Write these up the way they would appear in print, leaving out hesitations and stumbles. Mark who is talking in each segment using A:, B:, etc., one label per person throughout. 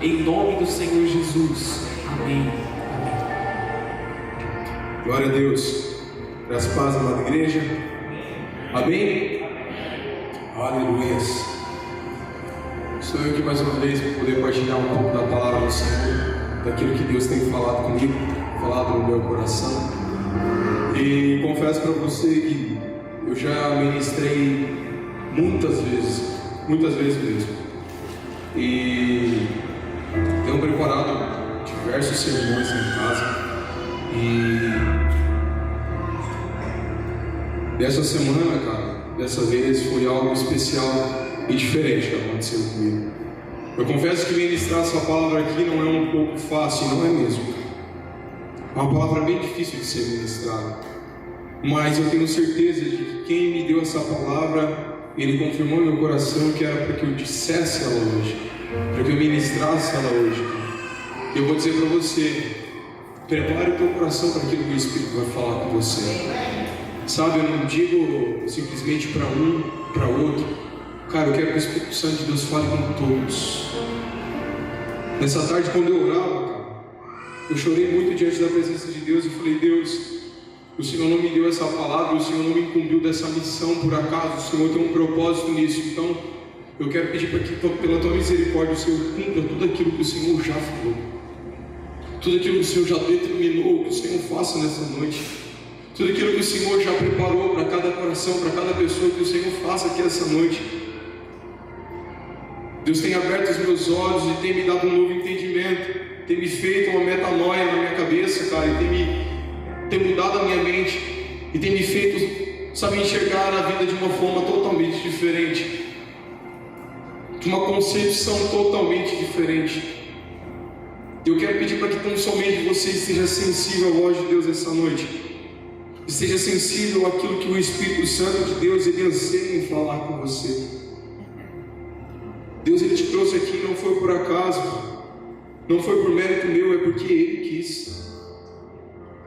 A: em nome do Senhor Jesus. Amém.
B: Glória a Deus. Graças a paz, amada igreja. Amém? Aleluias. Estou eu aqui mais uma vez para poder partilhar um pouco da palavra do Senhor, daquilo que Deus tem falado comigo, falado no meu coração. E confesso para você que eu já ministrei muitas vezes mesmo. E tenho preparado diversos sermões em casa. E dessa semana, cara, dessa vez foi algo especial e diferente que aconteceu comigo. Eu confesso que ministrar essa palavra aqui não é um pouco fácil, não é mesmo. É uma palavra bem difícil de ser ministrada. Mas eu tenho certeza de que quem me deu essa palavra, ele confirmou no meu coração que era para que eu dissesse ela hoje, para que eu ministrasse ela hoje. Eu vou dizer para você, prepare o teu coração para aquilo que o Espírito vai falar com você. Sabe, eu não digo simplesmente para um, para outro. Cara, eu quero que o Espírito Santo de Deus fale com todos. Nessa tarde, quando eu orava, cara, eu chorei muito diante da presença de Deus e falei: Deus, o Senhor não me deu essa palavra, o Senhor não me incumbiu dessa missão por acaso, o Senhor tem um propósito nisso. Então, eu quero pedir para que, pela tua misericórdia, o Senhor cumpra tudo aquilo que o Senhor já falou, tudo aquilo que o Senhor já determinou, que o Senhor faça nessa noite, tudo aquilo que o Senhor já preparou para cada coração, para cada pessoa, que o Senhor faça aqui essa noite. Deus tem aberto os meus olhos e tem me dado um novo entendimento, tem me feito uma metanoia na minha cabeça, cara, e tem mudado a minha mente, e tem me feito, sabe, enxergar a vida de uma forma totalmente diferente, de uma concepção totalmente diferente. Eu quero pedir para que tão somente você esteja sensível à voz de Deus essa noite, esteja sensível àquilo que o Espírito Santo de Deus ele anseia em falar com você. Deus ele te trouxe aqui, não foi por acaso, não foi por mérito meu, é porque Ele quis.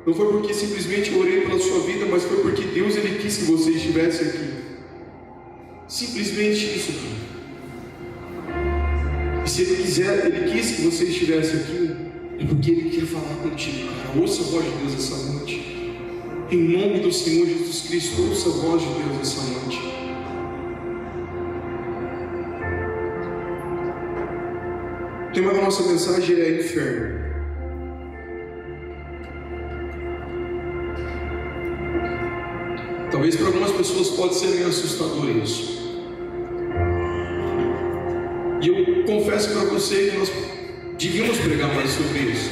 B: Não foi porque simplesmente eu orei pela sua vida, mas foi porque Deus ele quis que você estivesse aqui. Simplesmente isso. E se Ele quiser, Ele quis que você estivesse aqui, é porque Ele quer falar contigo, cara. Ouça a voz de Deus essa noite. Em nome do Senhor Jesus Cristo, ouça a voz de Deus essa noite. O tema da nossa mensagem é inferno. Talvez para algumas pessoas pode ser meio assustador isso. E eu confesso para você que nós devíamos pregar mais sobre isso.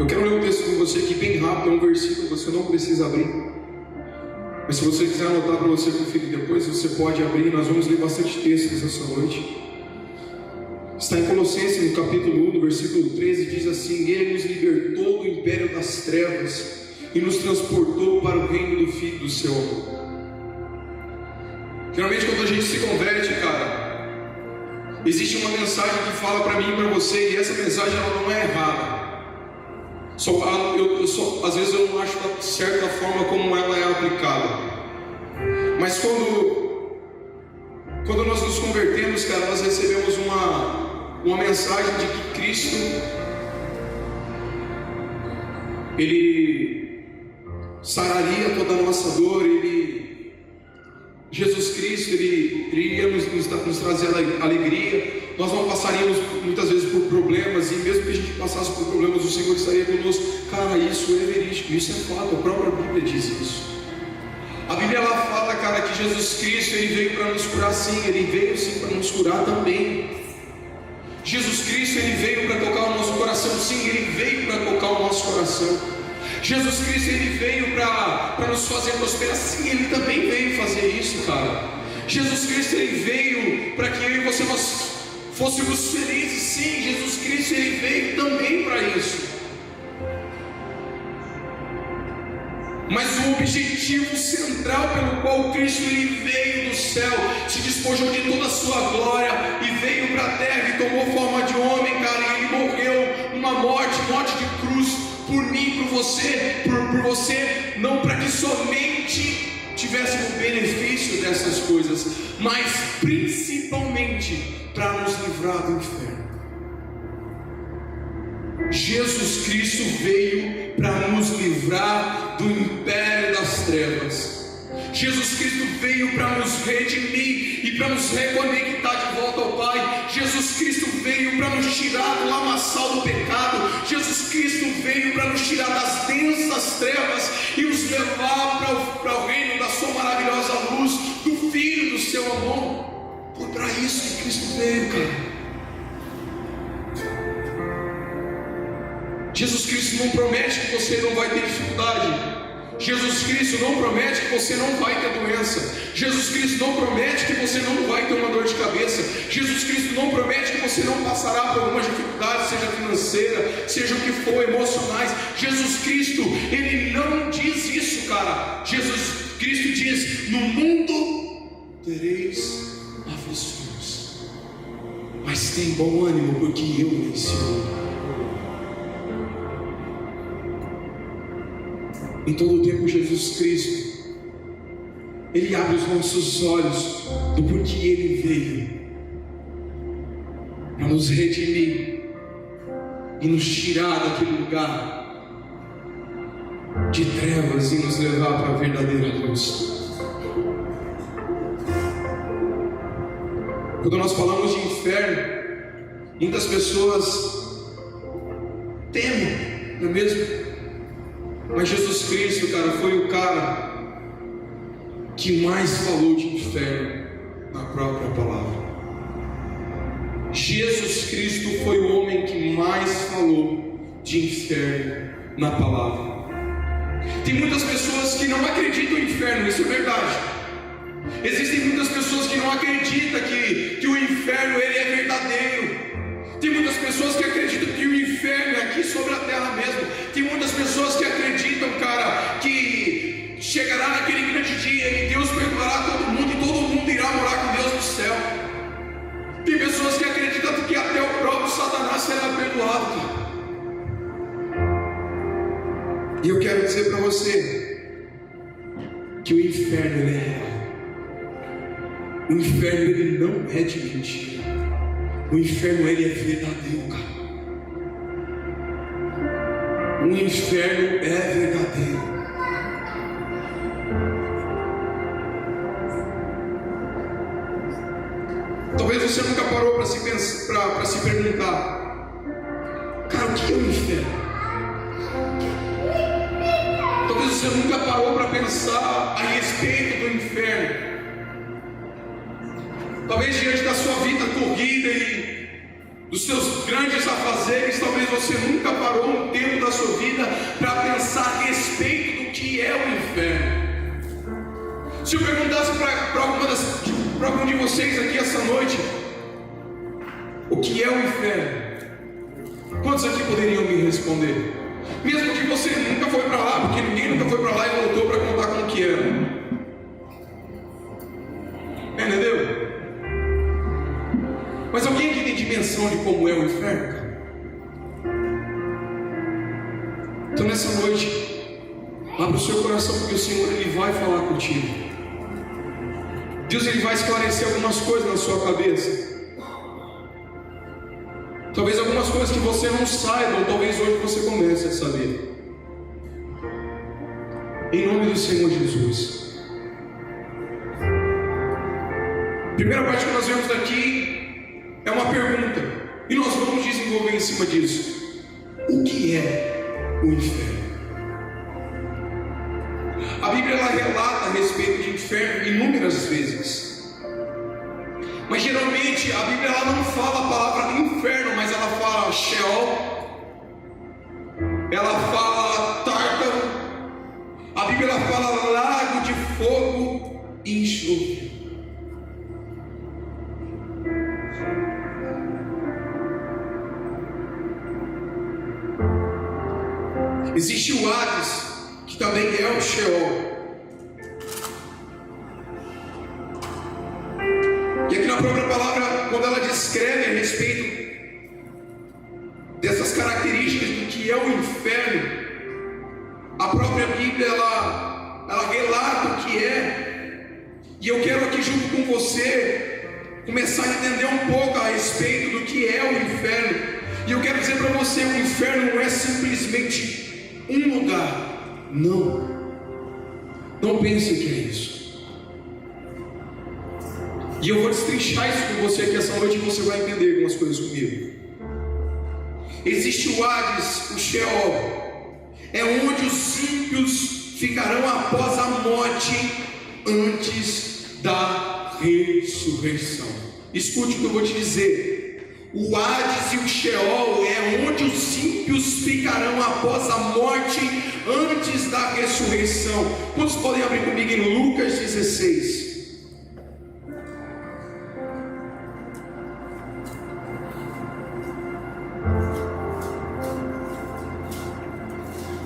B: Eu quero ler um texto com você aqui bem rápido, é um versículo, você não precisa abrir. Mas se você quiser anotar para você conferir depois, você pode abrir. Nós vamos ler bastante textos essa noite. Está em Colossenses, no capítulo 1, no versículo 13, diz assim: Ele nos libertou do império das trevas e nos transportou para o reino do Filho do seu amor. Geralmente quando a gente se converte, cara, existe uma mensagem que fala para mim e para você, e essa mensagem ela não é errada. Às vezes eu não acho da certa forma como ela é aplicada. Mas quando nós nos convertemos, cara, nós recebemos uma mensagem de que Cristo Ele sararia toda a nossa dor, Jesus Cristo Ele iria nos trazer alegria. Nós não passaríamos muitas vezes por problemas, e mesmo que a gente passasse por problemas, o Senhor estaria conosco. Cara, isso é verídico, isso é fato, a própria Bíblia diz isso. A Bíblia ela fala, cara, que Jesus Cristo Ele veio para nos curar sim, Ele veio sim para nos curar também. Jesus Cristo Ele veio para tocar o nosso coração, sim, Ele veio para tocar o nosso coração. Jesus Cristo Ele veio para nos fazer prosperar, sim, Ele também veio fazer isso, cara. Jesus Cristo Ele veio para que eu e você nós fôssemos felizes, sim, Jesus Cristo Ele veio também para isso. Mas o objetivo central pelo qual Cristo Ele veio do céu, se despojou de toda a sua glória e veio para a terra e tomou forma de homem, cara, e Ele morreu uma morte de cruz por mim, por você, não para que somente tivesse tivéssemos benefício dessas coisas, mas principalmente para nos livrar do inferno. Jesus Cristo veio para nos livrar do império das trevas. Jesus Cristo veio para nos redimir e para nos reconectar de volta ao Pai. Jesus Cristo veio para nos tirar do lamaçal do pecado. Jesus Cristo veio para nos tirar das densas trevas e nos levar para o reino da sua maravilhosa luz, do Filho do seu amor. Foi para isso que Cristo veio, cara. Jesus Cristo não promete que você não vai ter dificuldade. Jesus Cristo não promete que você não vai ter doença. Jesus Cristo não promete que você não vai ter uma dor de cabeça. Jesus Cristo não promete que você não passará por algumas dificuldades, seja financeira, seja o que for, emocionais. Jesus Cristo, Ele não diz isso, cara. Jesus Cristo diz: no mundo tereis aflições, mas tem bom ânimo, porque eu venci o mundo. Em todo o tempo, Jesus Cristo, Ele abre os nossos olhos do porquê Ele veio, para nos redimir e nos tirar daquele lugar de trevas e nos levar para a verdadeira luz. Quando nós falamos de inferno, muitas pessoas temem, não é mesmo? Mas Jesus Cristo, cara, foi o cara que mais falou de inferno na própria palavra. Jesus Cristo foi o homem que mais falou de inferno na palavra. Tem muitas pessoas que não acreditam no inferno, isso é verdade. Existem muitas pessoas que não acreditam que o inferno ele é verdadeiro. Tem muitas pessoas que acreditam que o inferno é aqui sobre a terra mesmo. Tem muitas pessoas que acreditam, cara, que chegará naquele grande dia e Deus perdoará todo mundo e todo mundo irá morar com Deus no céu. Tem pessoas que acreditam que até o próprio Satanás será perdoado, cara. E eu quero dizer para você que o inferno ele é real. O inferno ele não é de mentira. O inferno ele é verdadeiro, cara. O inferno é verdadeiro. Talvez você nunca parou para se perguntar, cara, o que é o inferno? Talvez você nunca parou para pensar a respeito do inferno. Talvez diante da sua vida corrida e dos seus grandes afazeres, talvez você nunca parou um tempo da sua vida para pensar a respeito do que é o inferno. Se eu perguntasse para algum de vocês aqui essa noite, o que é o inferno? Quantos aqui poderiam me responder? Mesmo que você nunca foi para lá, porque ninguém nunca foi para lá e voltou para contar como que era. Entendeu? Mas alguém aqui tem dimensão de como é o inferno, cara? Então nessa noite, abra o seu coração, porque o Senhor ele vai falar contigo. Deus ele vai esclarecer algumas coisas na sua cabeça. Talvez algumas coisas que você não saiba, ou talvez hoje você comece a saber. Em nome do Senhor Jesus. A primeira parte que nós vemos daqui é uma pergunta, e nós vamos desenvolver em cima disso. O que é o inferno? A Bíblia ela relata a respeito de inferno inúmeras vezes, mas geralmente a Bíblia ela não fala a palavra inferno, mas ela fala Sheol, ela fala Tártaro, a Bíblia ela fala lago de fogo e enxofre. Existe o Hades, que também é o Sheol. E aqui na própria palavra, quando ela descreve a respeito dessas características do que é o inferno, a própria Bíblia ela relata o que é. E eu quero aqui junto com você começar a entender um pouco a respeito do que é o inferno. E eu quero dizer para você, o inferno não é simplesmente um lugar. Não pense que é isso. E eu vou destrinchar isso com você aqui essa noite, e você vai entender algumas coisas comigo. Existe o Hades, o Sheol, é onde os ímpios ficarão após a morte, antes da ressurreição. Escute o que eu vou te dizer. O Hades e o Sheol é onde os ímpios ficarão após a morte, antes da ressurreição. Quantos podem abrir comigo em Lucas 16?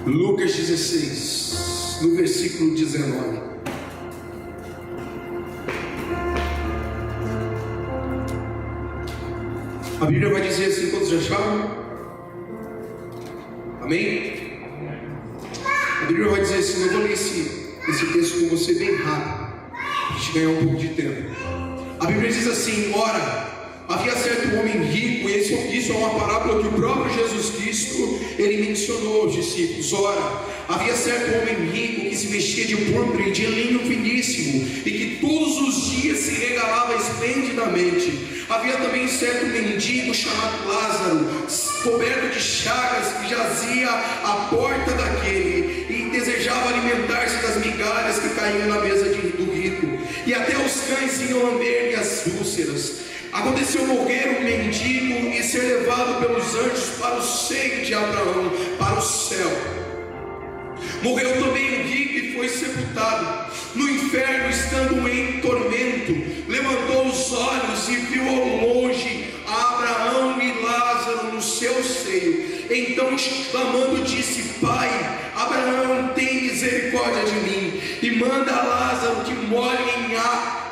B: Lucas 16, no versículo 19. A Bíblia vai dizer assim, todos já acharam? Amém? A Bíblia vai dizer assim, eu vou ler esse texto com você bem rápido, para a gente ganhar um pouco de tempo. A Bíblia diz assim: ora, havia certo homem rico, e isso é uma parábola que o próprio Jesus Cristo, ele mencionou aos discípulos. Ora, havia certo homem rico que se vestia de púrpura e de linho finíssimo, e que todos os dias se regalava esplendidamente. Havia também certo mendigo chamado Lázaro, coberto de chagas, que jazia à porta daquele, e desejava alimentar-se das migalhas que caíam na mesa do rico, e até os cães iam lamber-lhe as úlceras. Aconteceu morrer o mendigo e ser levado pelos anjos para o seio de Abraão, para o céu. Morreu também o rico e foi sepultado. No inferno, estando em tormento, levantou os olhos e viu ao longe Abraão e Lázaro no seu seio. Então, clamando, disse: Pai, Abraão, tem misericórdia de mim, e manda a Lázaro que molhe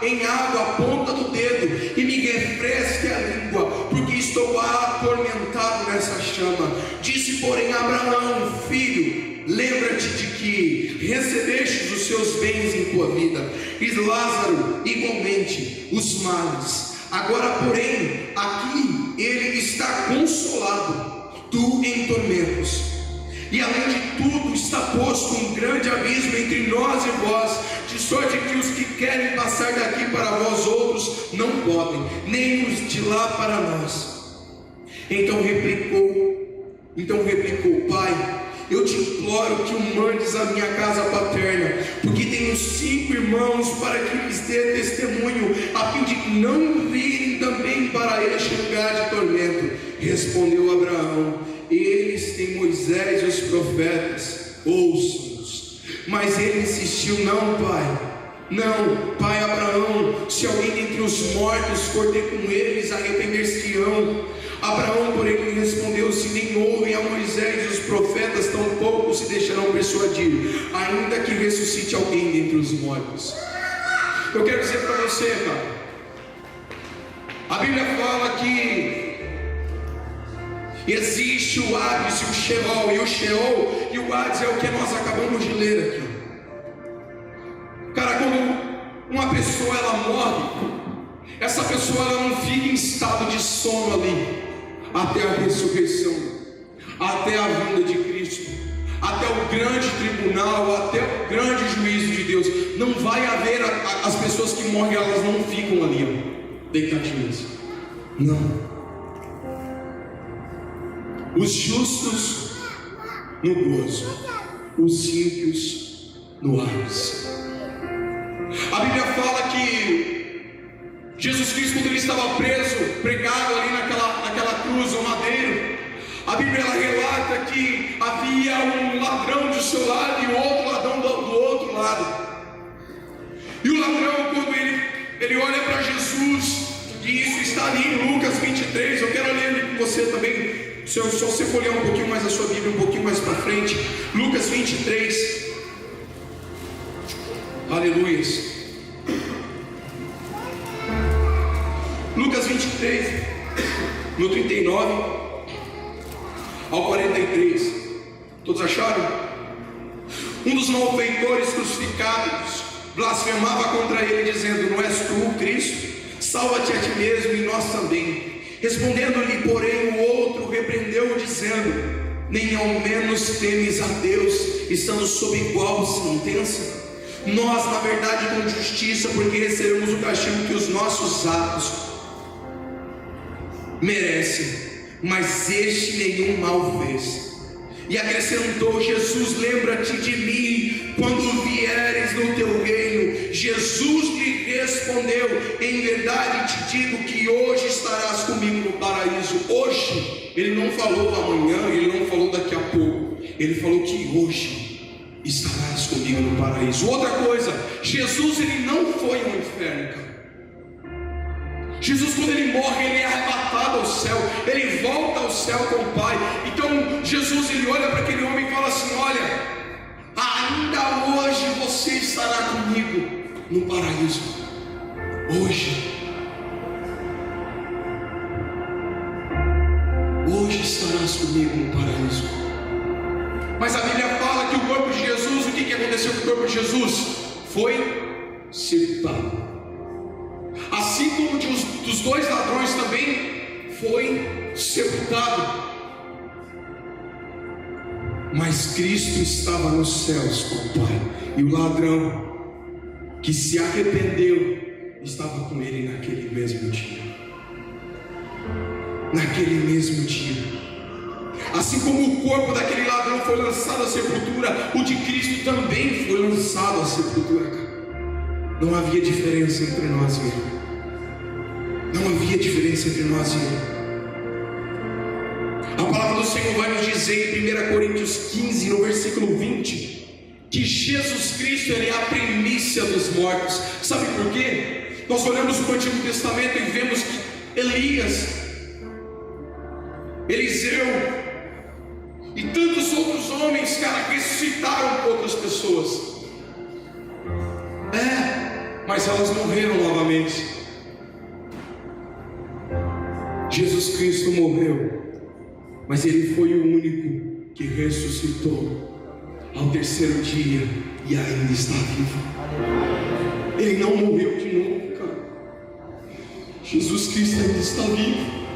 B: em água a ponta do dedo e me refresque a língua, porque estou atormentado nessa chama. Disse, porém, Abraão: Filho, lembra-te de que recebeste os seus bens em tua vida, e Lázaro igualmente os males. Agora, porém, aqui ele está consolado, tu em tormentos. E além de tudo, está posto um grande abismo entre nós e vós, de sorte que os que querem passar daqui para vós outros não podem, nem os de lá para nós. Então replicou: Pai, eu te imploro que o mandes à minha casa paterna, porque tenho 5 irmãos, para que lhes dê testemunho, a fim de não virem também para este lugar de tormento. Respondeu Abraão: eles têm Moisés e os profetas, ouçam-nos. Mas ele insistiu: não, pai Abraão, se alguém dentre os mortos for ter com eles, arrepender-se-ão. Abraão, porém, lhe respondeu: se nem ouvem a Moisés e os profetas, tampouco se deixarão persuadir, ainda que ressuscite alguém dentre os mortos. Eu quero dizer para você, cara, a Bíblia fala que existe o Hades e o Sheol, e o Hades é o que nós acabamos de ler aqui. Cara, quando uma pessoa ela morre, essa pessoa ela não fica em estado de sono ali até a ressurreição, até a vinda de Cristo, até o grande tribunal, até o grande juízo de Deus. Não vai haver, as pessoas que morrem, elas não ficam ali deitadinhas. Não. Os justos no gozo, os ímpios no Hades. A Bíblia fala que Jesus Cristo, quando ele estava preso, pregado ali naquela cruz ou madeiro, a Bíblia ela relata que havia um ladrão de seu lado e outro ladrão do outro lado. E o ladrão, quando ele olha para Jesus, e isso está ali em Lucas 23, eu quero ler ali com você também. Se você for ler um pouquinho mais a sua Bíblia, um pouquinho mais para frente, Lucas 23, aleluias. Lucas 23, no 39 ao 43, todos acharam? Um dos malfeitores crucificados
C: blasfemava contra ele, dizendo: não és tu o Cristo? Salva-te a ti mesmo e nós também. Respondendo-lhe, porém, o outro repreendeu-o, dizendo: nem ao menos temes a Deus, estando sob igual sentença? Nós, na verdade, com justiça, porque recebemos o castigo que os nossos atos merecem, mas este nenhum mal fez. E acrescentou Jesus: lembra-te de mim quando vieres no teu reino. Jesus lhe respondeu: em verdade te digo que hoje estarás comigo no paraíso. Hoje, ele não falou amanhã, ele não falou daqui a pouco, ele falou que hoje estarás comigo no paraíso. Outra coisa, Jesus ele não foi ao inferno, cara. Jesus, quando ele morre, ele é arrebatado ao céu, ele volta ao céu com o Pai. Então Jesus ele olha para aquele homem e fala assim: olha, ainda hoje você estará comigo no paraíso. Hoje estarás comigo no paraíso. Mas a Bíblia fala que o corpo de Jesus, o que aconteceu com o corpo de Jesus? Foi sepultado. Assim como dos dois ladrões também foi sepultado. Mas Cristo estava nos céus com o Pai, e o ladrão que se arrependeu estava com ele naquele mesmo dia. Naquele mesmo dia. Assim como o corpo daquele ladrão foi lançado à sepultura, o de Cristo também foi lançado à sepultura. Não havia diferença entre nós e ele. Não havia diferença entre nós e ele. A palavra do Senhor vai nos dizer em 1 Coríntios 15, no versículo 20, que Jesus Cristo ele é a primícia dos mortos. Sabe por quê? Nós olhamos para o Antigo Testamento e vemos que Elias, Eliseu e tantos outros homens, cara, ressuscitaram outras pessoas. Mas elas morreram novamente. Jesus Cristo morreu, mas ele foi o único que ressuscitou ao terceiro dia e ainda está vivo. Ele não morreu de novo, cara. Jesus Cristo ainda está vivo.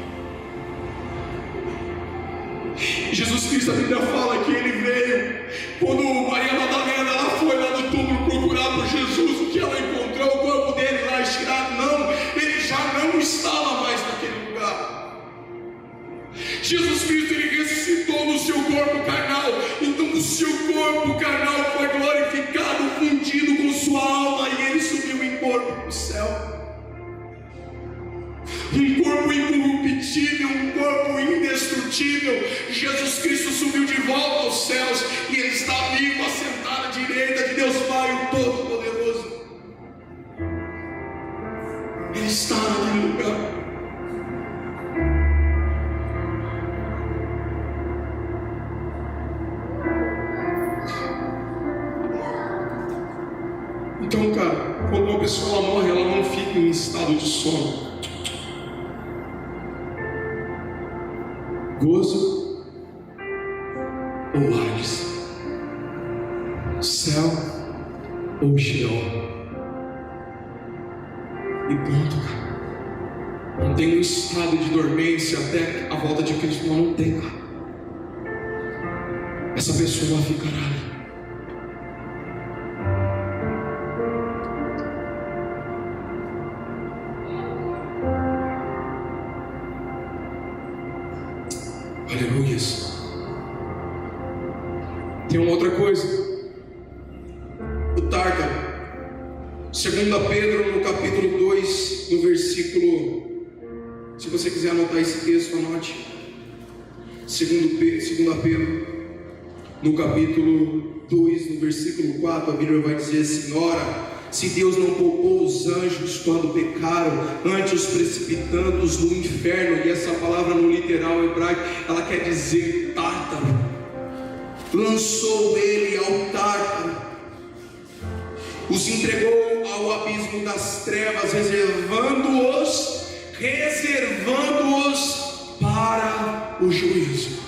C: Jesus Cristo, a Bíblia fala que ele veio quando Maria Madalena ela foi lá no túmulo procurar por Jesus. O que ela encontrou? O corpo dele lá estirado. Não, ele já não estava mais naquele lugar. Jesus Cristo ele ressuscitou no seu corpo carnal. Então o seu corpo carnal foi glorificado, fundido com sua alma, e ele subiu em corpo para o céu. Um corpo incorruptível, um corpo indestrutível. Jesus Cristo subiu de volta aos céus e ele está vivo, assentado à direita de Deus Pai, o Todo-Poderoso. Ele está naquele lugar. Então, cara, quando uma pessoa morre, ela não fica em estado de sono. Gozo ou Hades, céu ou Sheol, e ponto, cara. Não tem um estado de dormência até a volta de Cristo. Não tem, cara. Essa pessoa ficará ali. Aleluia. Tem uma outra coisa. O Tártaro. 2 Pedro, no capítulo 2, no versículo... Se você quiser anotar esse texto, anote. 2 Pedro, no capítulo 2, no versículo 4, a Bíblia vai dizer assim: ora, se Deus não poupou os anjos quando pecaram, antes os precipitando-os no inferno. E essa palavra no literal hebraico, ela quer dizer tártaro. Lançou ele ao tártaro, os entregou ao abismo das trevas, reservando-os para o juízo.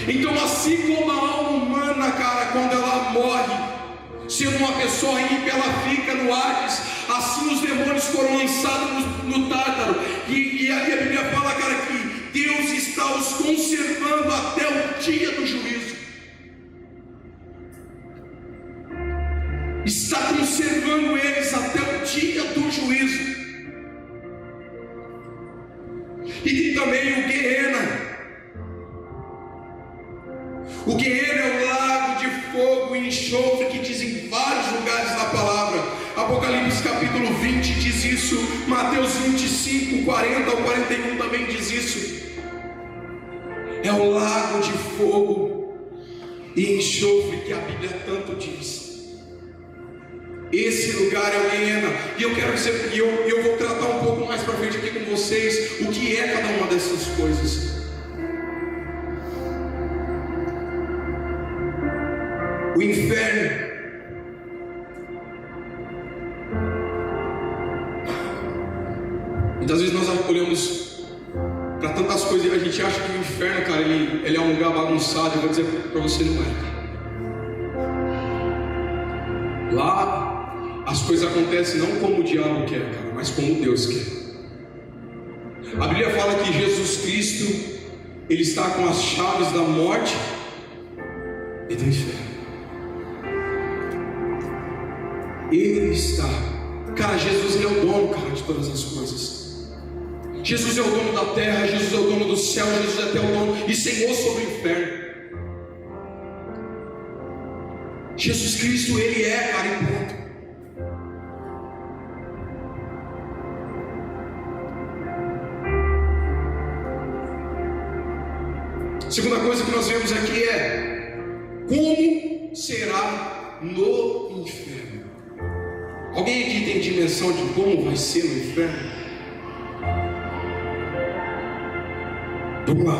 C: Então, assim como a alma humana, cara, quando ela morre, Sendo uma pessoa ímpia, ela fica no Hades. Assim os demônios foram lançados no Tártaro. E a Bíblia fala, cara, que Deus está os conservando até o dia do juízo. Está conservando eles até o dia do juízo. E tem também o Guiena. O Guiena é o lago de fogo e enxofre que diz em vários lugares da palavra. Apocalipse capítulo 20 diz isso. Mateus 25, 40 ao 41 também diz isso. É o lago de fogo e enxofre que a Bíblia tanto diz. Esse lugar é o Guiena. E eu quero dizer, eu vou tratar um pouco mais para frente aqui com vocês o que é cada uma dessas coisas. O inferno. Muitas vezes nós olhamos para tantas coisas e a gente acha que o inferno, cara, ele é um lugar bagunçado. Eu vou dizer para você, não é. Lá as coisas acontecem não como o diabo quer, cara, mas como Deus quer. A Bíblia fala que Jesus Cristo, Ele está com as chaves da morte e do inferno. Ele está, cara, Jesus, Ele é o dono, cara, de todas as coisas. Jesus é o dono da terra, Jesus é o dono do céu, Jesus é até o dono e Senhor sobre o inferno. Jesus Cristo, Ele é, cara, e ponto. Segunda coisa que nós vemos aqui é como será no inferno. Alguém aqui tem dimensão de como vai ser no inferno? Vamos lá.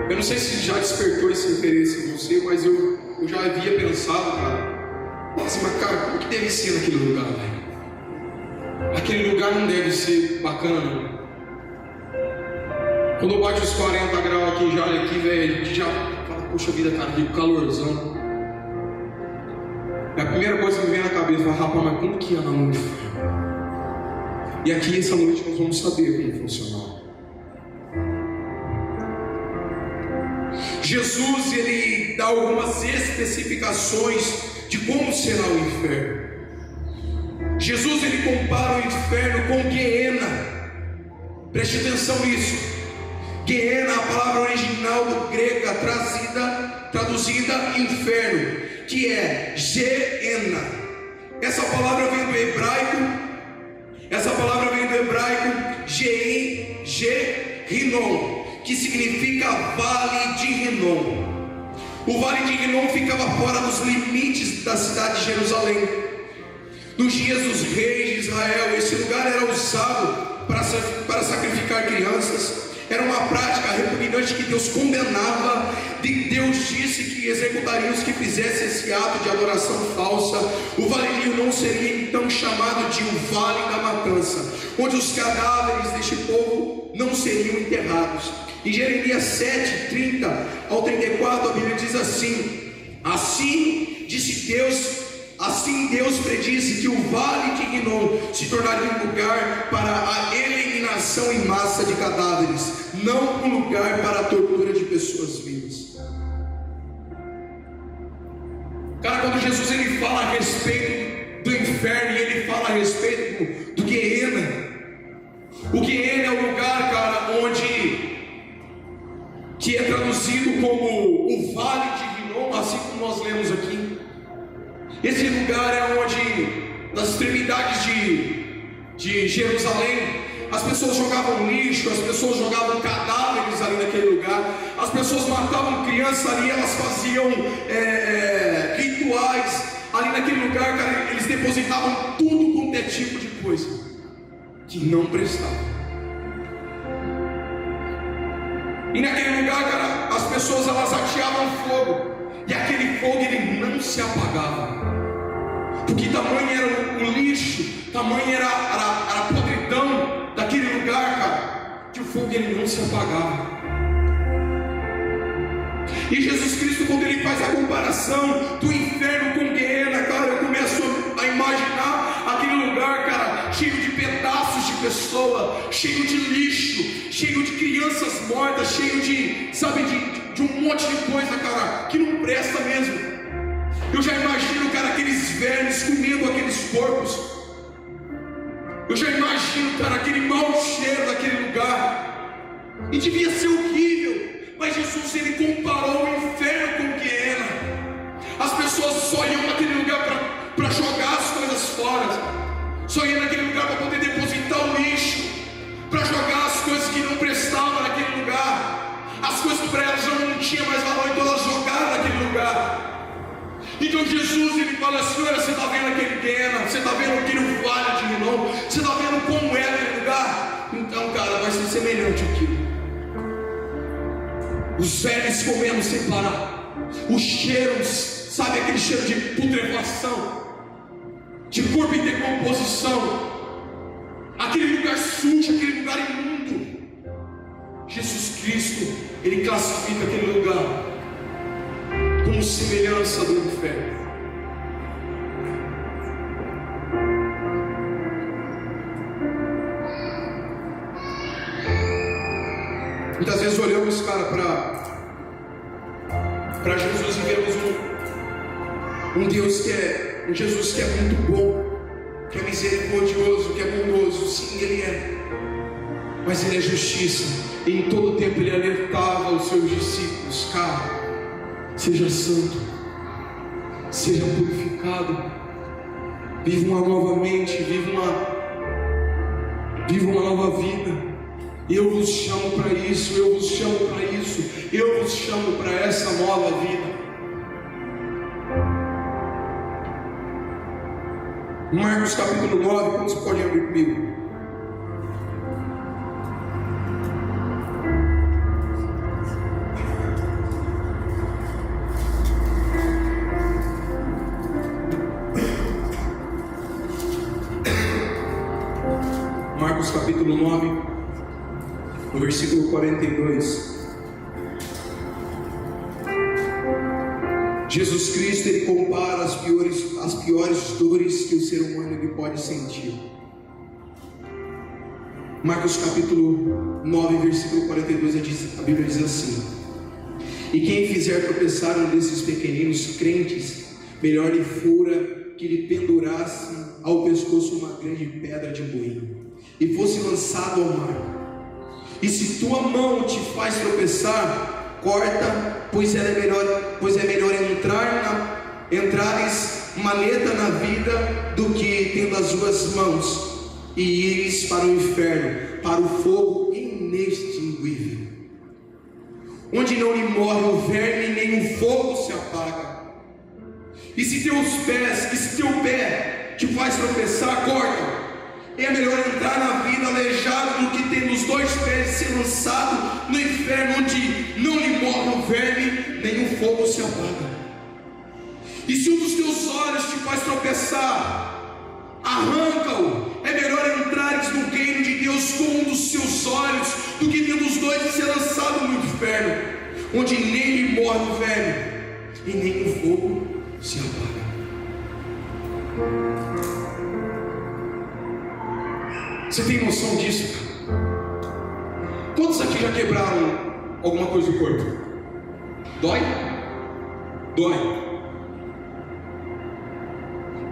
C: Eu não sei se já despertou esse interesse em você, mas eu já havia pensado, cara. Nossa, mas cara, como que deve ser naquele lugar, velho? Aquele lugar não deve ser bacana, não. Quando bate os 40 graus aqui já, velho, a gente já fala, poxa vida, cara, que calorzão. É a primeira coisa que me vem na cabeça, fala, rapaz, mas como que é na noite? E aqui essa noite nós vamos saber como funciona. Jesus, Ele dá algumas especificações de como será o inferno. Jesus, Ele compara o inferno com Guiena. Preste atenção nisso. Guiena, a palavra original do grego traduzida inferno, que é Geena. Essa palavra vem do hebraico Ge-Rinom, que significa Vale de Rinom. O Vale de Rinom ficava fora dos limites da cidade de Jerusalém. Nos dias dos reis de Israel, esse lugar era usado para sacrificar crianças. Era uma prática repugnante que Deus condenava. Deus disse que executaria os que fizessem esse ato de adoração falsa. O Vale de Rinom seria então chamado de o Vale da Matança, onde os cadáveres deste povo não seriam enterrados. Em Jeremias 7, 30 ao 34, a Bíblia diz assim: Assim Deus predisse que o Vale de Rinom se tornaria um lugar para a eliminação em massa de cadáveres, não um lugar para a tortura de pessoas vivas. Cara, quando Jesus ele fala a respeito do inferno e ele fala a respeito do Guiena, o Guiena é o lugar, cara, que é traduzido como o Vale de Rinom, assim como nós lemos aqui. Esse lugar é onde, nas extremidades de Jerusalém, as pessoas jogavam lixo, as pessoas jogavam cadáveres ali naquele lugar, as pessoas matavam crianças ali, elas faziam rituais ali naquele lugar, cara. Eles depositavam tudo quanto é tipo de coisa que não prestava. E naquele lugar, cara, as pessoas elas ateavam fogo, e aquele fogo ele não se apagava. Porque tamanho era o lixo, tamanho era a podridão daquele lugar, cara, que o fogo ele não se apagava. E Jesus Cristo, quando Ele faz a comparação do inferno com Guiena, cara, eu começo a imaginar aquele lugar, cara, cheio de pedaços de pessoa, cheio de lixo, cheio de crianças mortas, cheio de, sabe, de um monte de coisa, cara, que não presta mesmo. Eu já imagino, cara, aqueles vermes comendo aqueles corpos. Eu já imagino, cara, aquele mau cheiro daquele lugar. E devia ser horrível. Mas Jesus, Ele comparou o inferno com Guiena. As pessoas só iam naquele lugar para jogar as coisas fora. Só iam naquele lugar para poder depositar o lixo, para jogar as coisas que não prestavam naquele lugar. As coisas que para elas já não tinham mais valor, então elas jogaram naquele lugar. Então Jesus, Ele fala assim: olha, você está vendo aquele Guiena, você está vendo aquele vale de Rinom, você está vendo como é aquele lugar? Então, cara, vai ser semelhante àquilo. Os vermes comendo sem parar, os cheiros, sabe, aquele cheiro de putrefação, de corpo em decomposição, aquele lugar sujo, aquele lugar imundo. Jesus Cristo, Ele classifica aquele lugar como semelhança do inferno. Muitas vezes olhamos, cara, para Jesus e vemos um Deus que é, um Jesus que é muito bom, que é misericordioso, que é bondoso. Sim, Ele é, mas Ele é justiça. E em todo tempo Ele alertava os seus discípulos: cara, seja santo, seja purificado, viva uma nova mente, viva uma nova vida. Eu vos chamo para isso, eu vos chamo para isso, eu vos chamo para essa nova vida. Marcos capítulo 9, quando você pode abrir comigo? Marcos capítulo 9, no versículo 42. Jesus Cristo, Ele compara as piores dores que o ser humano ele pode sentir. Marcos capítulo 9, versículo 42, a Bíblia diz assim: e quem fizer tropeçar um desses pequeninos crentes, melhor lhe fora que lhe pendurasse ao pescoço uma grande pedra de moinho e fosse lançado ao mar. E se tua mão te faz tropeçar, corta, pois é melhor entrares maneta na vida do que tendo as duas mãos e ires para o inferno, para o fogo inextinguível, onde não lhe morre o verme nem o fogo se apaga. E se teu pé te faz tropeçar, corta. É melhor entrar na vida aleijado do que tendo os dois pés ser lançado no inferno, onde não lhe morre o verme, nem o fogo se apaga. E se um dos teus olhos te faz tropeçar, arranca-o. É melhor entrares no reino de Deus com um dos seus olhos, do que tendo os dois ser lançado no inferno, onde nem lhe morre o verme, e nem o fogo se apaga. Você tem noção disso, cara? Quantos aqui já quebraram alguma coisa do corpo? Dói? Dói.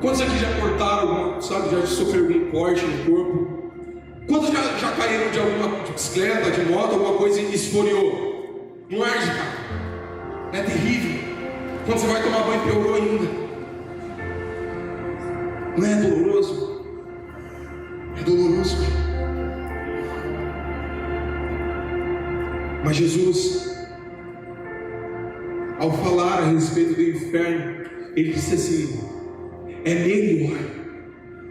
C: Quantos aqui já cortaram, já sofreram algum corte no corpo? Quantos já caíram de alguma bicicleta, de moto, alguma coisa e esfoliou? Não arde, cara. É terrível. Quando você vai tomar banho, piorou ainda. Não é doloroso? É doloroso. Mas Jesus, ao falar a respeito do inferno, Ele disse assim: é melhor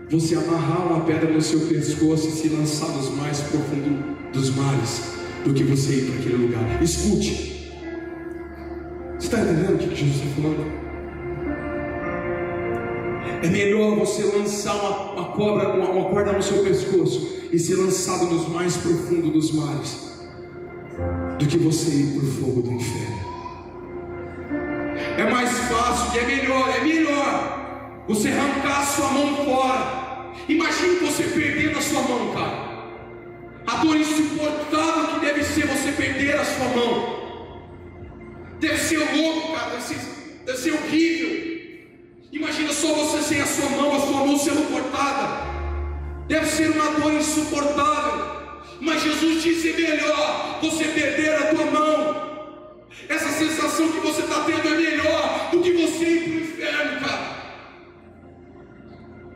C: você amarrar uma pedra no seu pescoço e se lançar nos mais profundos dos mares, do que você ir para aquele lugar. Escute. Você está entendendo o que Jesus está falando? É melhor você lançar uma corda no seu pescoço e ser lançado nos mais profundos dos mares, do que você ir para o fogo do inferno. que é melhor você arrancar a sua mão fora. Imagine você perdendo a sua mão, cara. A dor insuportável que deve ser você perder a sua mão. Deve ser louco, cara, deve ser horrível. Imagina só você sem a sua mão sendo cortada. Deve ser uma dor insuportável. Mas Jesus disse: é melhor você perder a tua mão. Essa sensação que você está tendo é melhor do que você ir para o inferno, cara.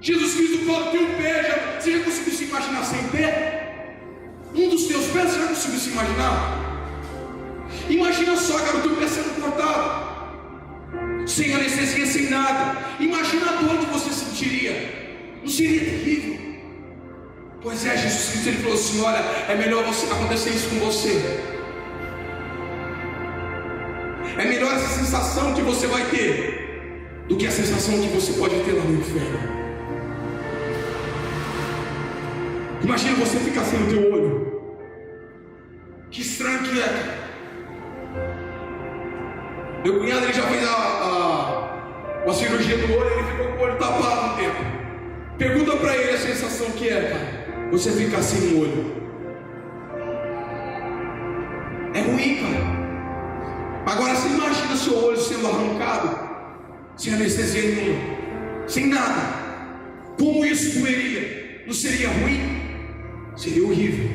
C: Jesus Cristo fala: teu pé, você já conseguiu se imaginar sem pé? Um dos teus pés, você já conseguiu se imaginar? Imagina só, cara, o teu pé sendo cortado, sem anestesia, sem nada. Imagina a dor que você sentiria. Não seria terrível? Pois é, Jesus Cristo, ele falou assim: olha, é melhor acontecer isso com você. É melhor essa sensação que você vai ter do que a sensação que você pode ter lá no inferno. Imagina você ficar sem o teu olho. Que estranho que é. Meu cunhado, ele já fez uma cirurgia do olho, ele ficou com o olho tapado um tempo. Pergunta para ele a sensação que é, cara, você ficar sem o olho. É ruim, cara. Agora você imagina seu olho sendo arrancado, sem anestesia nenhuma, sem nada. Como isso doeria? Não seria ruim? Seria horrível.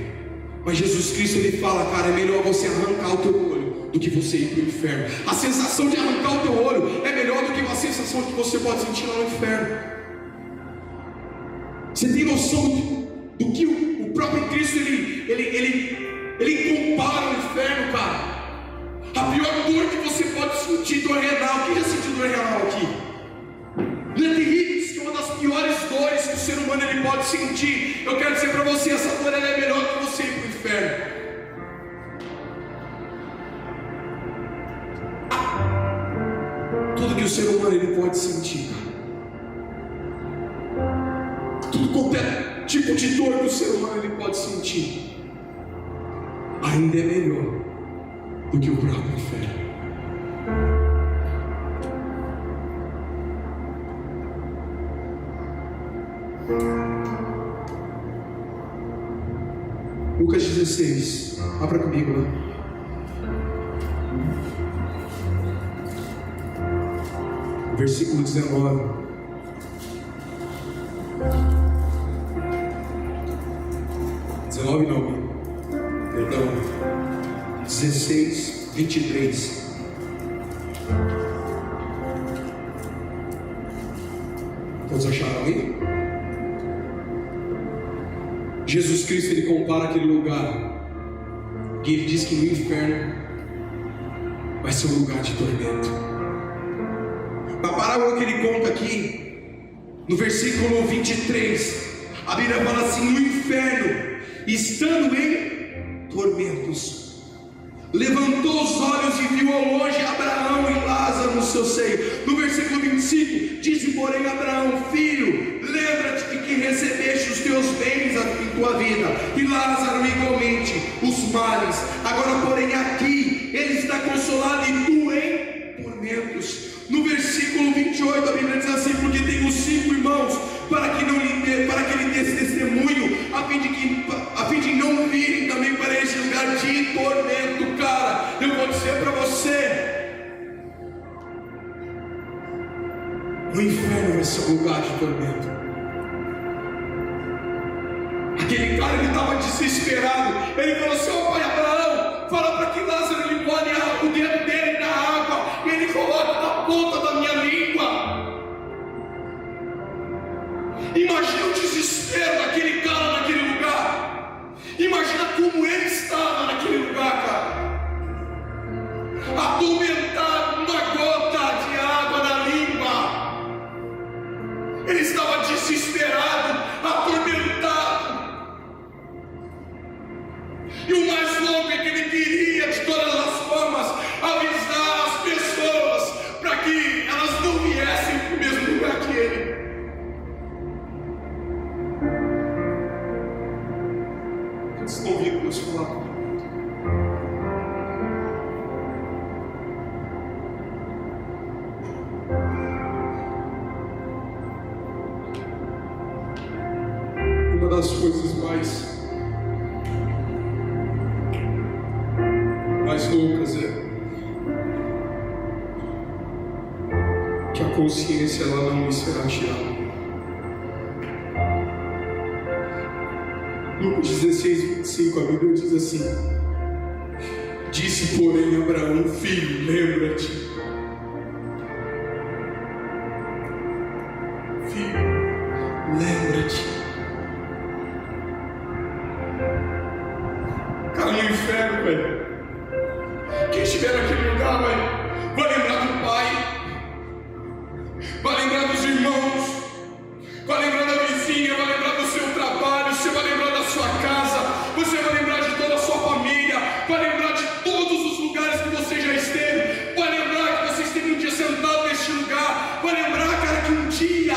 C: Mas Jesus Cristo, ele fala: cara, é melhor você arrancar o teu olho do que você ir para o inferno. A sensação de arrancar o teu olho é melhor do que a sensação que você pode sentir lá no inferno. Você tem noção do que o próprio Cristo ele compara o inferno, cara? A pior dor que você pode sentir, dor renal. Quem já sentiu dor renal aqui? Não é terrível? Isso que é uma das piores dores que o ser humano ele pode sentir. Eu quero dizer para você, essa dor ela é melhor do que você ir para o inferno. Tudo que o ser humano ele pode sentir, tudo qualquer tipo de dor que o ser humano ele pode sentir, ainda é melhor do que o próprio inferno. Lucas 16, abra comigo lá. Versículo 19. Perdão. 16, 23. Todos acharam aí? Jesus Cristo ele compara aquele lugar que ele diz que no inferno vai ser um lugar de tormento. A parábola que ele conta aqui, no versículo 23, a Bíblia fala assim: no inferno, estando em tormentos, levantou os olhos e viu ao longe Abraão e Lázaro no seu seio. No versículo 25, disse porém Abraão: filho, lembra-te de que recebeste os teus bens em tua vida, e Lázaro igualmente os males. Agora porém aqui ele está consolado e tu em tormentos. No versículo 28 a Bíblia diz assim: porque tenho 5 irmãos, para que ele dê esse testemunho, a fim de não virem também para esse lugar de tormento. Cara, eu vou dizer para você, o inferno vai ser um lugar de tormento. Aquele cara, ele estava desesperado. Ele falou assim: ó pai Abraão, fala para que Lázaro ele molhe o dedo dele na água e ele coloca na ponta da minha língua. Imagina o desespero daquele cara naquele lugar. Imagina como ele estava naquele lugar, cara. Atormentado, uma gota de água na língua. Ele estava desesperado, atormentado. E o mais louco é que ele queria de todas as formas avisar as pessoas para que elas não viessem para o mesmo lugar que ele. Vocês estão ouvindo Deus falar?
B: uma das coisas mais loucas é que a consciência ela não me será tirada. Lucas 16:25, a Bíblia diz assim: disse porém Abraão, filho, lembra-te, filho, lembra-te. Cara, no inferno, velho, quem estiver naquele lugar, velho, vai lembrar do pai, vai lembrar dos irmãos, vai lembrar da vizinha, vai lembrar do seu trabalho, você vai lembrar da sua casa, você vai lembrar de toda a sua família, vai lembrar de todos os lugares que você já esteve, vai lembrar que você esteve um dia sentado neste lugar, vai lembrar, cara, que um dia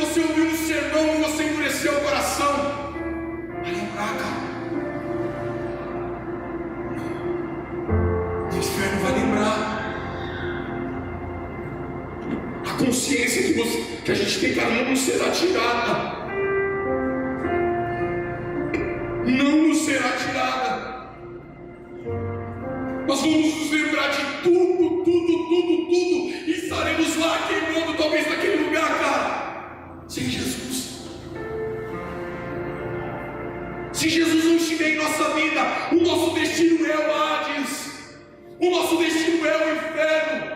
B: você ouviu um sermão e você endureceu o coração, vai lembrar, cara. O inferno vai lembrar. A consciência que a gente tem, cara, não nos será tirada. Não nos será tirada. Nós vamos nos lembrar de tudo, e estaremos lá queimando, talvez naquele lugar, cara, sem Jesus. Se Jesus não estiver em nossa vida, o nosso destino é o Hades, o nosso destino é o inferno.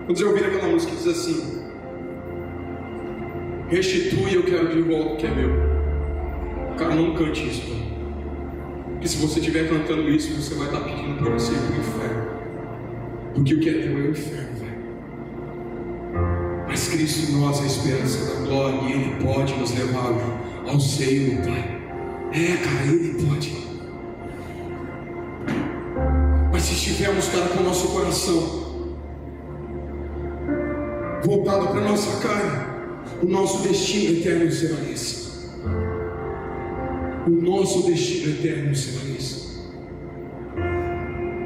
B: Quando você ouvir aquela música que diz assim: restitui, eu quero de volta o que é meu. Cara, não cante isso, cara. Porque se você estiver cantando isso, você vai estar pedindo para você ir para o inferno. Porque o que é teu é o inferno, velho. Mas Cristo em nós é a esperança da glória, e Ele pode nos levar ao seio do Pai. É, cara, Ele pode. Mas se estivermos, cara, com o nosso coração voltado para a nossa carne, o nosso destino eterno será esse. O nosso destino eterno será esse.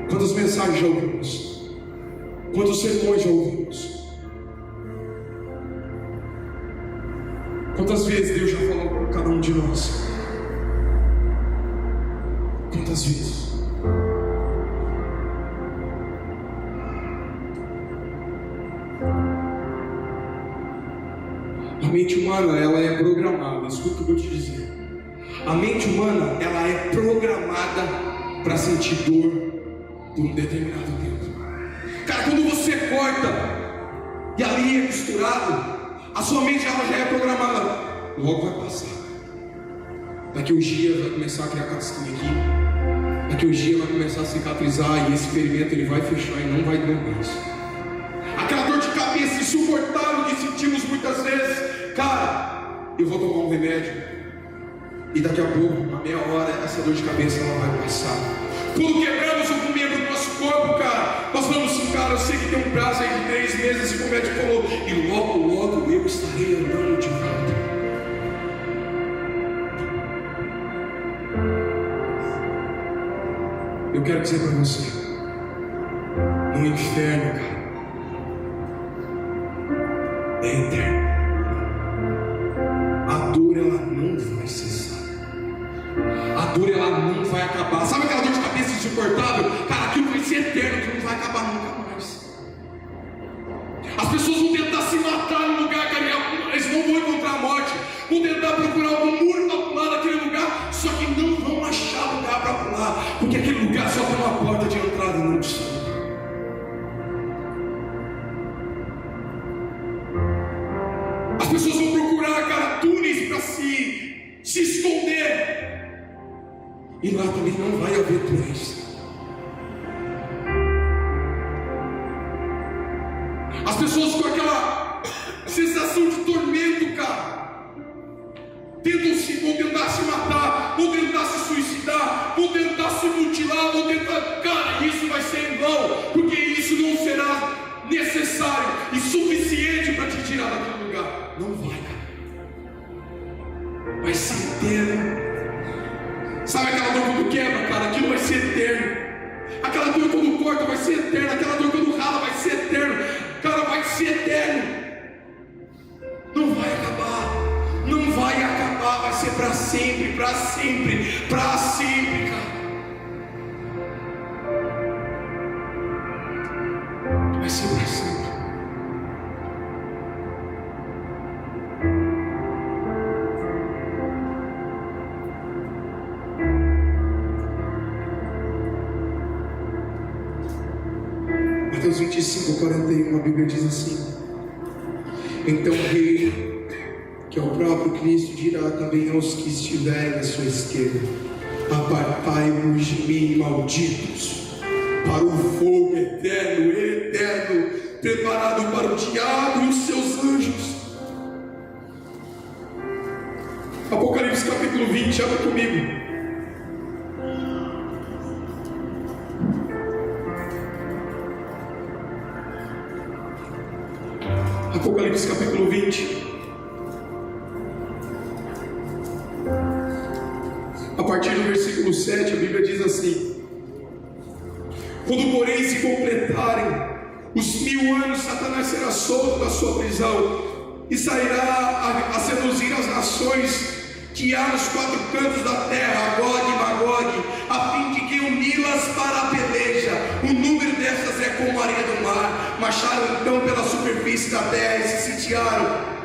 B: Quantas mensagens já ouvimos? Quantos sermões já ouvimos? Quantas vezes Deus já falou com cada um de nós? Quantas vezes? A mente humana, ela é programada. Escuta o que eu vou te dizer. A mente humana, ela é programada para sentir dor por um determinado tempo. Cara, quando você corta e ali é costurado, a sua mente ela já é programada. Logo vai passar. Daqui uns dias vai começar a criar casquinha aqui. Daqui uns dias vai começar a cicatrizar e esse ferimento ele vai fechar e não vai doer mais. Aquela dor de cabeça insuportável que sentimos muitas vezes, cara, eu vou tomar um remédio e daqui a pouco, uma meia hora, essa dor de cabeça ela vai passar. Quando quebramos algum membro do nosso corpo, cara, nós vamos assim, cara, eu sei que tem um prazo aí de 3 meses, como o médico falou, e logo eu estarei andando de volta. Eu quero dizer para você, no inferno, cara, é eterno. A dor ela não vai cessar. A dor ela não vai acabar. Sabe aquela dor de cabeça insuportável? Cara, aquilo vai ser eterno, que não vai acabar nunca mais. As pessoas vão tentar se matar no lugar, cara, eles não vão encontrar a morte. Vão tentar procurar algum muro para pular naquele lugar, só que não vão achar lugar para pular, porque aquele lugar só tem uma porta de entrada e não de saída. As pessoas vão procurar, cara, túneis para se esconder. E lá também não vai haver túneis. As pessoas com aquela sensação de tormento, cara, vão tentar se matar, vão tentar se suicidar, vão tentar se mutilar, vão tentar... Cara, isso vai ser em vão, porque isso não será necessário e suficiente para te tirar daquele lugar. Não vai, cara. Vai ser eterno. Sabe aquela dor quando quebra, cara? Aquilo vai ser eterno. Aquela dor quando corta vai ser eterno. Aquela dor quando rala vai ser eterno. Cara, vai ser eterno.
C: sempre, para sempre, para sempre, cara. Vai ser para sempre. Mateus 25:41, a Bíblia diz assim: então o Rei, que é o próprio Cristo, dirá também aos que estiverem à sua esquerda: apartai-vos de mim, malditos, para o fogo eterno, preparado para o diabo e os seus anjos. Apocalipse capítulo 20, abre comigo. Apocalipse capítulo 20. A partir do versículo 7, a Bíblia diz assim: quando porém se completarem os 1000 anos, Satanás será solto da sua prisão e sairá a seduzir as nações que há nos 4 cantos da terra, Gog e Magog, a fim de que uni-las para a peleja. O número dessas é como a areia do mar. Marcharam então pela superfície da terra e se sitiaram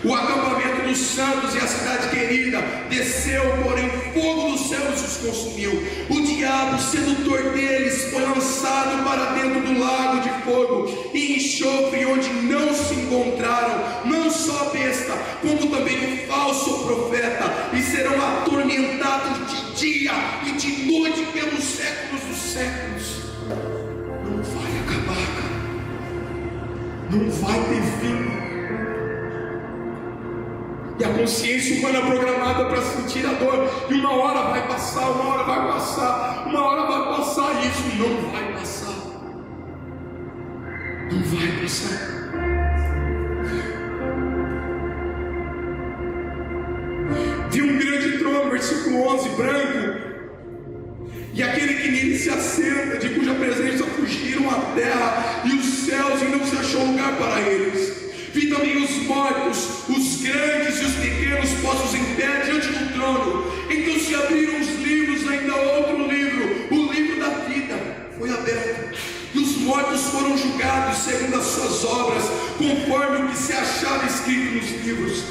C: o acampamento dos santos e a cidade querida. Desceu, porém, fogo dos céus e os consumiu. O diabo, sedutor deles, foi lançado para dentro do lago de fogo e enxofre, onde não se encontraram não só a besta, como também o falso profeta, e serão atormentados de dia e de noite pelos séculos dos séculos. Não vai acabar, cara. Não vai ter fim. E a consciência humana é programada para sentir a dor, e uma hora vai passar, uma hora vai passar, uma hora vai passar, e isso não vai passar. Não vai passar. Vi um grande trono, versículo 11, branco, e aquele que nele se assenta, de cuja presença fugiram a terra e os céus, e não se achou lugar para eles. Vi também os mortos, os grandes e os pequenos, postos em pé diante do trono. Então se abriram os livros, ainda outro livro, o livro da vida foi aberto, e os mortos foram julgados segundo as suas obras, conforme o que se achava escrito nos livros.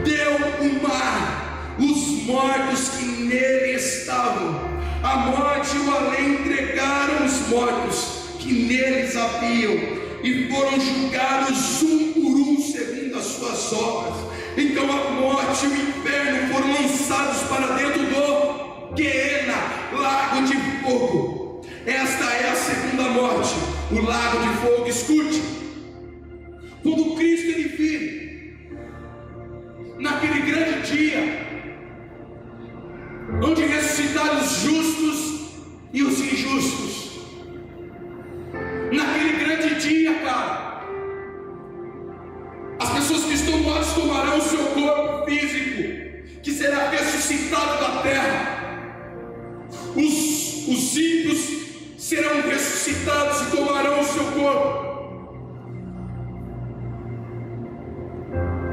C: Deu o mar os mortos que nele estavam. A morte e o além entregaram os mortos que neles haviam, e foram julgados um por um segundo as suas obras. Então a morte e o inferno foram lançados para dentro do Guiena, lago de fogo. Esta é a segunda morte, o lago de fogo. Escute, quando Cristo ele vir, naquele grande dia, onde ressuscitaram os justos e os injustos, naquele grande dia, cara, as pessoas que estão mortas tomarão o seu corpo físico, que será ressuscitado da terra. Os ímpios serão ressuscitados e tomarão o seu corpo.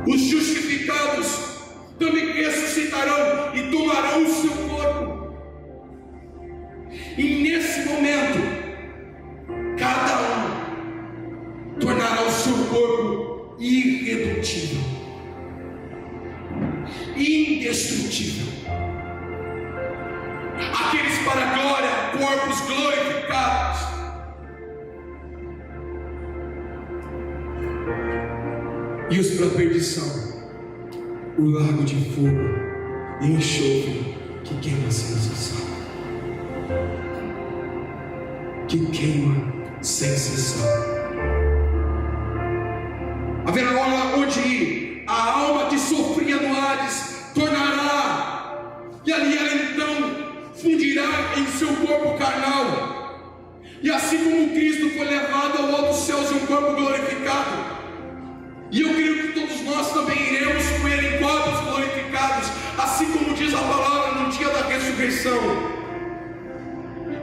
C: Os justificados também ressuscitarão e tomarão o seu corpo. E nesse momento, cada um tornará o seu corpo irredutível, indestrutível. Aqueles para a glória, corpos glorificados. E os para a perdição, o lago de fogo e enxofre que queima sem cessar. Que queima sem cessar. Haverá onde a alma que sofria no Hades tornará, e ali ela então fundirá em seu corpo carnal. E assim como Cristo foi levado ao alto dos céus em um corpo glorificado, e eu creio que todos nós também iremos com Ele em corpos glorificados, assim como diz a palavra no dia da ressurreição.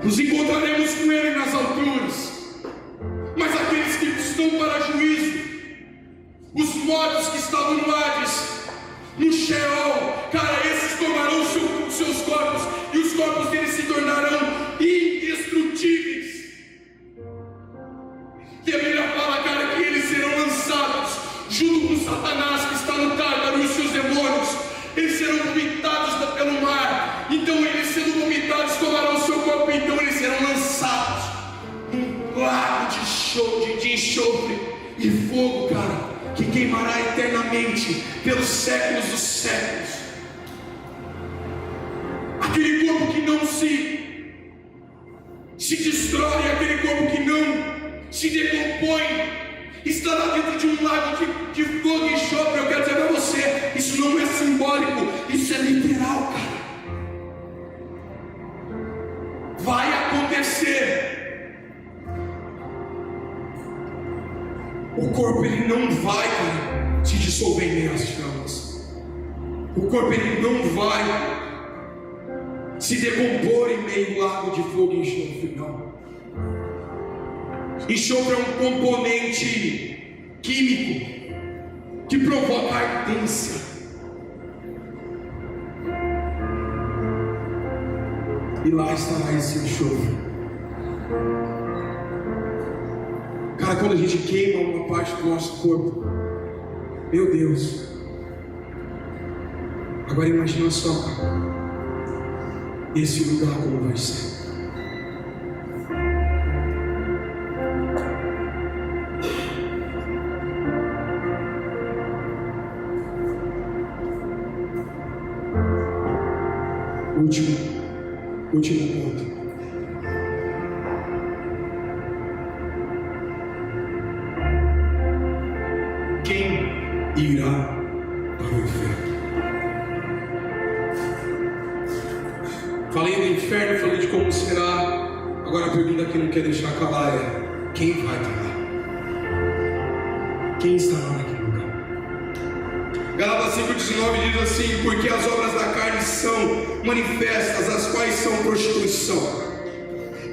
C: Nos encontraremos com Ele nas alturas. Mas aqueles que estão para juízo, os mortos que estavam no Hades, no Sheol, cara, esses junto com Satanás que está no Tártaro e os seus demônios. Eles serão vomitados pelo mar. Então eles, sendo vomitados, tomarão o seu corpo. Então eles serão lançados num lago de enxofre e fogo, cara, que queimará eternamente pelos séculos dos séculos. Aquele corpo que não se destrói, aquele corpo que não se decompõe, estará dentro de um lago de fogo e enxofre. Eu quero dizer para você, isso não é simbólico, isso é literal, cara. Vai acontecer. O corpo, ele não vai, cara, se dissolver em meio às chamas. O corpo, ele não vai se decompor em meio ao lago de fogo e enxofre, não. Enxofre é um componente químico que provoca ardência. E lá estará esse enxofre. Cara, quando a gente queima uma parte do nosso corpo, meu Deus. Agora imagina só, esse lugar como vai ser. Último ponto. Quem irá para o inferno? Falei do inferno, falei de como será. Agora a pergunta que não quer deixar acabar é: quem vai para lá? Quem estará naquele lugar? Gálatas 5,19 diz assim: porque as obras da carne são manifestas, as quais são prostituição,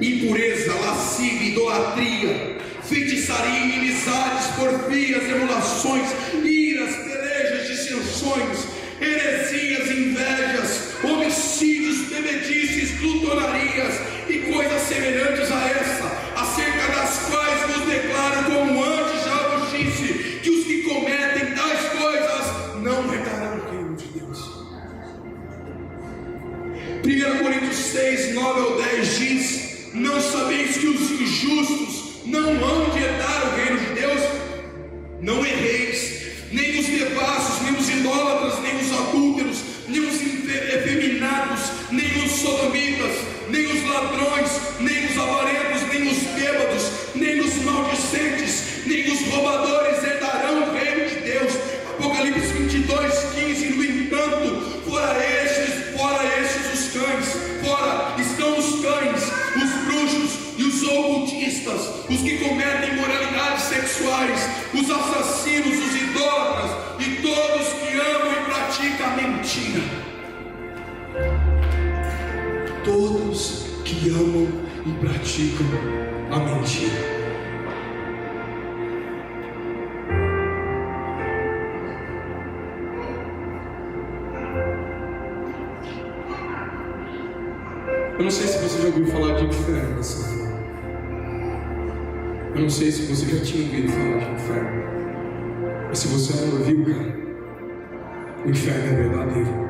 C: impureza, lascívia, idolatria, feitiçaria, inimizades, porfias, emulações, iras, pelejas, dissensões, heresias, invejas, homicídios, bebedices, glutonarias e coisas semelhantes a essa, acerca das quais vos declaro, como antes já vos disse, que os que cometem tais coisas não herdarão o reino de Deus. 1 Coríntios 6, 9 ao 10 diz: não sabeis que os injustos não hão de herdar o reino de Deus? Não erreis, nem os devassos, nem os idólatras, nem os adúlteros, nem os efeminados, nem os sodomitas, nem os ladrões, nem os avarentos, nem os bêbados, nem os maldicentes, nem os roubadores herdarão o reino de Deus. Apocalipse 22, 15. No entanto, fora estes os cães, fora estão os cães, os bruxos e os ocultistas, os que cometem imoralidades sexuais, os assassinos, os idólatras e todos que amam e praticam a mentira. Todos que amam e praticam a mentira. Eu não sei se você já ouviu falar de inferno dessa forma. Eu não sei se você já tinha ouvido falar de inferno. Mas se você não ouviu, cara, o inferno é verdadeiro.